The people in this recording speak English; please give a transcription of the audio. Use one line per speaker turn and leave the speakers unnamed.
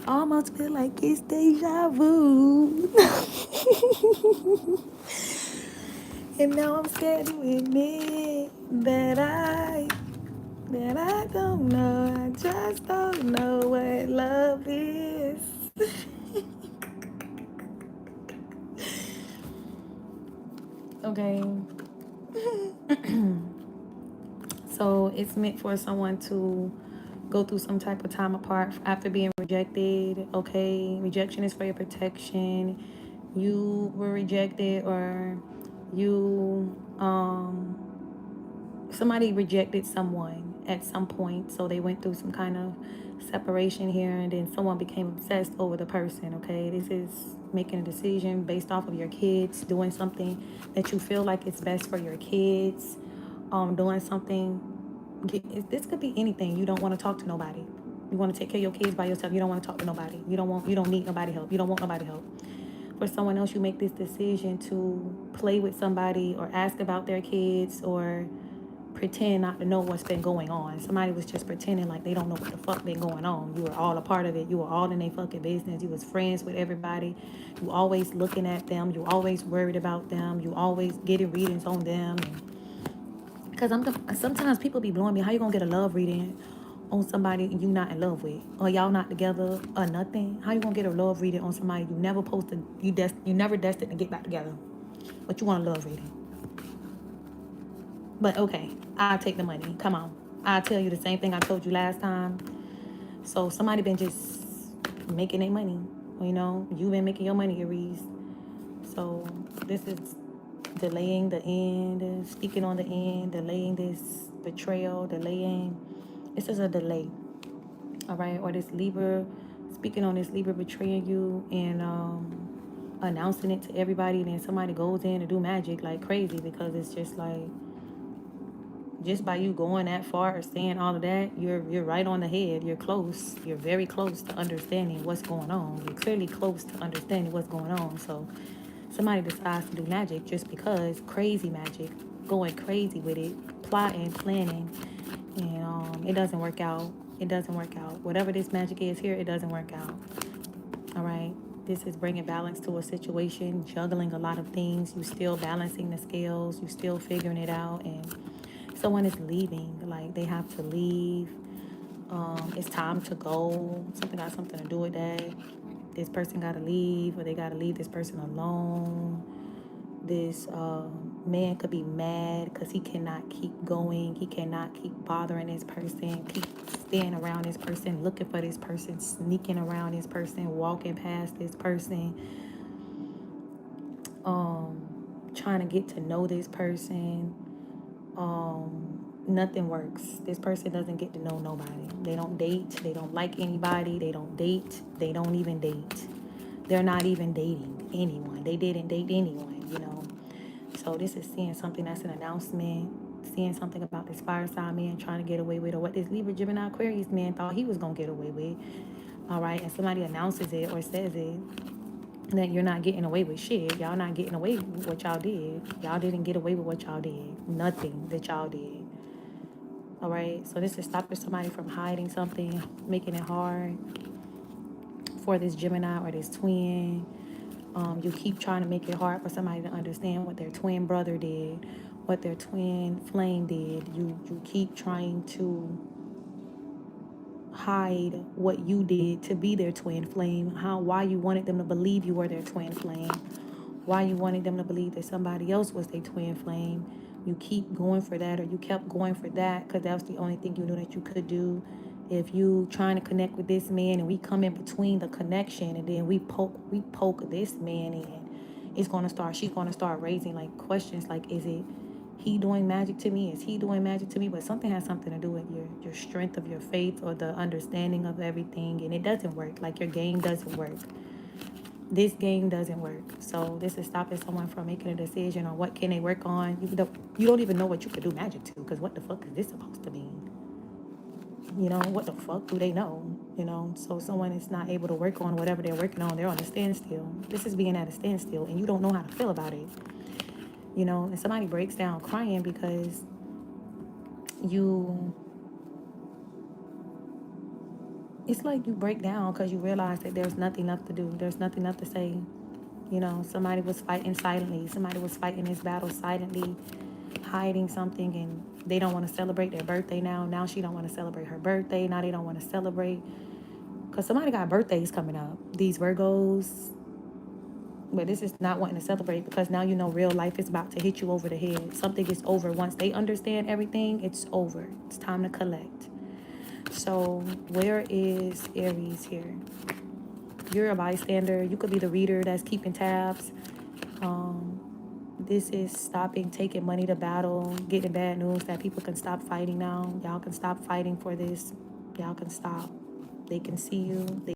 Almost feel like it's deja vu. And now I'm scared to admit that I don't know. I just don't know what love is. Okay. So it's meant for someone to go through some type of time apart after being rejected. Okay. Rejection is for your protection. You were rejected, or you somebody rejected someone at some point, so they went through some kind of separation here, and then someone became obsessed over the person. Okay, this is making a decision based off of your kids, doing something that you feel like it's best for your kids, doing something. This could be anything. You don't want to talk to nobody. You want to take care of your kids by yourself. You don't want to talk to nobody. You don't need nobody help. You don't want nobody help. For someone else, you make this decision to play with somebody or ask about their kids or pretend not to know what's been going on. Somebody was just pretending like they don't know what the fuck been going on. You were all a part of it. You were all in their fucking business. You was friends with everybody. You always looking at them. You always worried about them. You always getting readings on them. Because sometimes people be blowing me. How you gonna get a love reading on somebody you not in love with, or y'all not together, or nothing? How you gonna get a love reading on somebody you never posted? You never destined to get back together, but you want a love reading? But okay, I'll take the money. Come on. I'll tell you the same thing I told you last time. So somebody been just making their money. You know, you been making your money, Aries. So this is delaying the end, speaking on the end, delaying this betrayal, delaying. This is a delay. All right. Or this Libra, speaking on this Libra betraying you and announcing it to everybody. And then somebody goes in to do magic like crazy, because it's just like, just by you going that far or saying all of that, you're right on the head. You're close. You're very close to understanding what's going on. You're clearly close to understanding what's going on. So somebody decides to do magic just because, crazy magic, going crazy with it, plotting, planning, and it doesn't work out. It doesn't work out. Whatever this magic is here, it doesn't work out. All right. This is bringing balance to a situation, juggling a lot of things. You still balancing the scales. You still figuring it out, and someone is leaving. Like, they have to leave. It's time to go. Something got something to do with that. This person got to leave, or they got to leave this person alone. This man could be mad because he cannot keep going. He cannot keep bothering this person, keep staying around this person, looking for this person, sneaking around this person, walking past this person, trying to get to know this person. Nothing works. This person doesn't get to know nobody. They don't date. They don't like anybody. They don't date. They don't even date. They're not even dating anyone. They didn't date anyone. So this is seeing something that's an announcement, seeing something about this fire sign man trying to get away with, or what this Libra, Gemini, Aquarius man thought he was going to get away with. All right. And somebody announces it or says it, that you're not getting away with shit. Y'all not getting away with what y'all did. Y'all didn't get away with what y'all did. Nothing that y'all did. All right. So this is stopping somebody from hiding something, making it hard for this Gemini or this twin. You keep trying to make it hard for somebody to understand what their twin brother did, what their twin flame did. You keep trying to hide what you did to be their twin flame. Why you wanted them to believe you were their twin flame. Why you wanted them to believe that somebody else was their twin flame. You keep going for that, or you kept going for that because that was the only thing you knew that you could do. If you trying to connect with this man and we come in between the connection, and then we poke this man in, she's gonna start raising like questions like, is it he doing magic to me? Is he doing magic to me? But something has something to do with your strength of your faith or the understanding of everything, and it doesn't work. Like, your game doesn't work. This game doesn't work. So this is stopping someone from making a decision on what can they work on. You don't even know what you could do magic to, because what the fuck is this supposed to mean? What the fuck do they know? So someone is not able to work on whatever they're working on. They're on a standstill. This is being at a standstill, and you don't know how to feel about it. And somebody breaks down crying because you it's like you break down because you realize that there's nothing left to do. There's nothing left to say. You know, somebody was fighting silently. Somebody was fighting this battle silently, hiding something, and they don't want to celebrate their birthday now. Now she don't want to celebrate her birthday. Now they don't want to celebrate because somebody got birthdays coming up. These Virgos, but this is not wanting to celebrate because now you know real life is about to hit you over the head. Something is over. Once they understand everything, it's over. It's time to collect. So where is Aries here? You're a bystander. You could be the reader that's keeping tabs. Um, this is stopping taking money to battle, getting bad news that people can stop fighting now. Y'all can stop fighting for this. Y'all can stop. They can see you. They